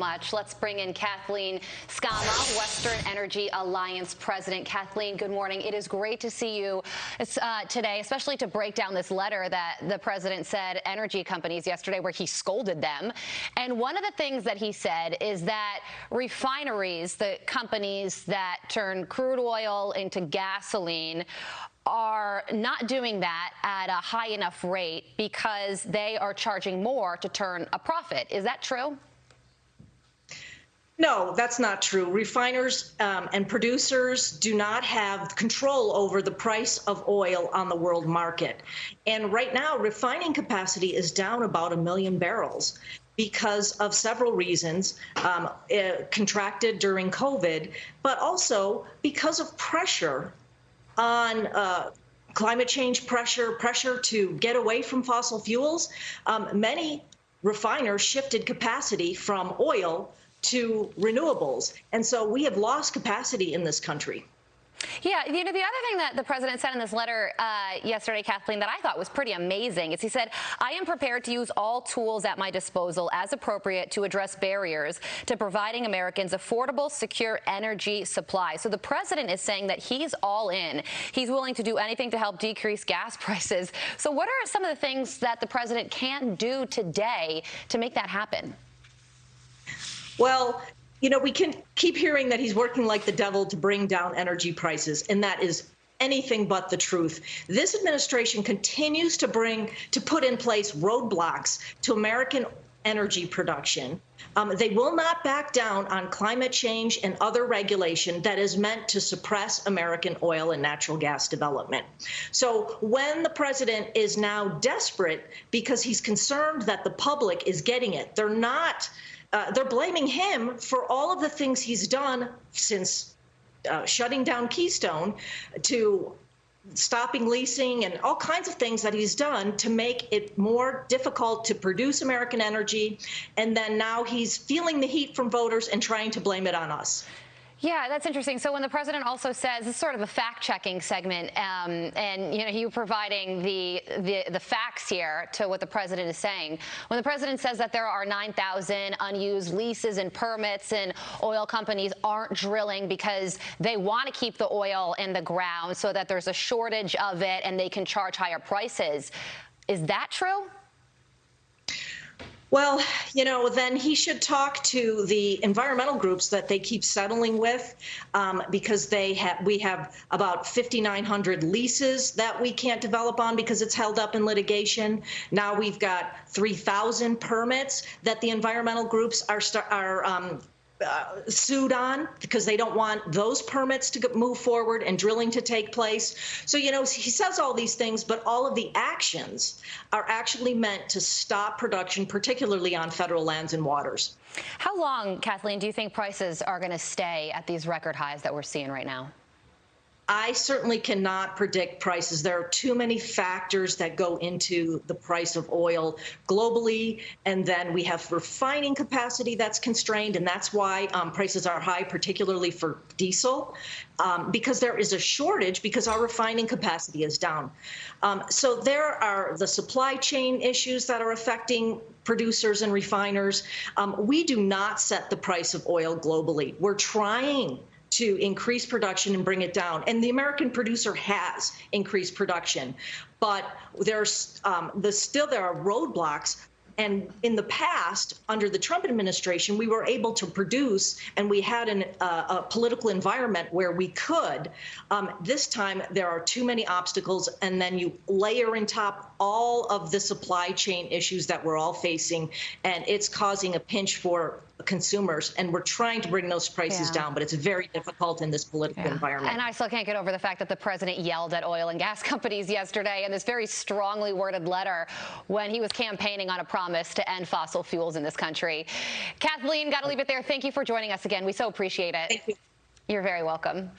much. Let's bring in Kathleen Sgamma, Western Energy Alliance President. Kathleen, good morning. It is great to see you today, especially to break down this letter that the president said energy companies yesterday, where he scolded them. And one of the things that he said is that refineries, the companies that turn crude oil into gasoline, are not doing that at a high enough rate because they are charging more to turn a profit. Is that true? No, that's not true. Refiners and producers do not have control over the price of oil on the world market. And right now, refining capacity is down about 1 million barrels because of several reasons, contracted during COVID, but also because of pressure on climate change, pressure to get away from fossil fuels. Many refiners shifted capacity from oil to renewables. And so we have lost capacity in this country. Yeah, the other thing that the president said in this letter yesterday, Kathleen, that I thought was pretty amazing is he said, I am prepared to use all tools at my disposal as appropriate to address barriers to providing Americans affordable, secure energy supply. So the president is saying that he's all in. He's willing to do anything to help decrease gas prices. So what are some of the things that the president can do today to make that happen? Well, you know, we can keep hearing that he's working like the devil to bring down energy prices, and that is anything but the truth. This administration continues to put in place roadblocks to American energy production. They will not back down on climate change and other regulation that is meant to suppress American oil and natural gas development. So when the president is now desperate because he's concerned that the public is getting it, they're blaming him for all of the things he's done since shutting down Keystone, to stopping leasing and all kinds of things that he's done to make it more difficult to produce American energy. And then now he's feeling the heat from voters and trying to blame it on us. Yeah, that's interesting. So when the president also says, this is sort of a fact-checking segment, and you know, you providing the facts here to what the president is saying. When the president says that there are 9,000 unused leases and permits, and oil companies aren't drilling because they want to keep the oil in the ground so that there's a shortage of it and they can charge higher prices, is that true? Well, you know, then he should talk to the environmental groups that they keep settling with, because we have about 5,900 leases that we can't develop on because it's held up in litigation. Now we've got 3,000 permits that the environmental groups are sued on because they don't want those permits to move forward and drilling to take place. So, you know, he says all these things, but all of the actions are actually meant to stop production, particularly on federal lands and waters. How long, Kathleen, do you think prices are going to stay at these record highs that we're seeing right now? I certainly cannot predict prices. There are too many factors that go into the price of oil globally. And then we have refining capacity that's constrained. And that's why prices are high, particularly for diesel, because there is a shortage because our refining capacity is down. So there are the supply chain issues that are affecting producers and refiners. We do not set the price of oil globally. We're trying to increase production and bring it down. And the American producer has increased production. But there's still there are roadblocks. And in the past, under the Trump administration, we were able to produce, and we had a political environment where we could. This time, there are too many obstacles, and then you layer in top all of the supply chain issues that we're all facing, and it's causing a pinch for consumers, and we're trying to bring those prices down, but it's very difficult in this political environment. And I still can't get over the fact that the president yelled at oil and gas companies yesterday in this very strongly worded letter when he was campaigning on a promise to end fossil fuels in this country. Kathleen, got to leave it there. Thank you for joining us again. We so appreciate it. Thank you. You're very welcome.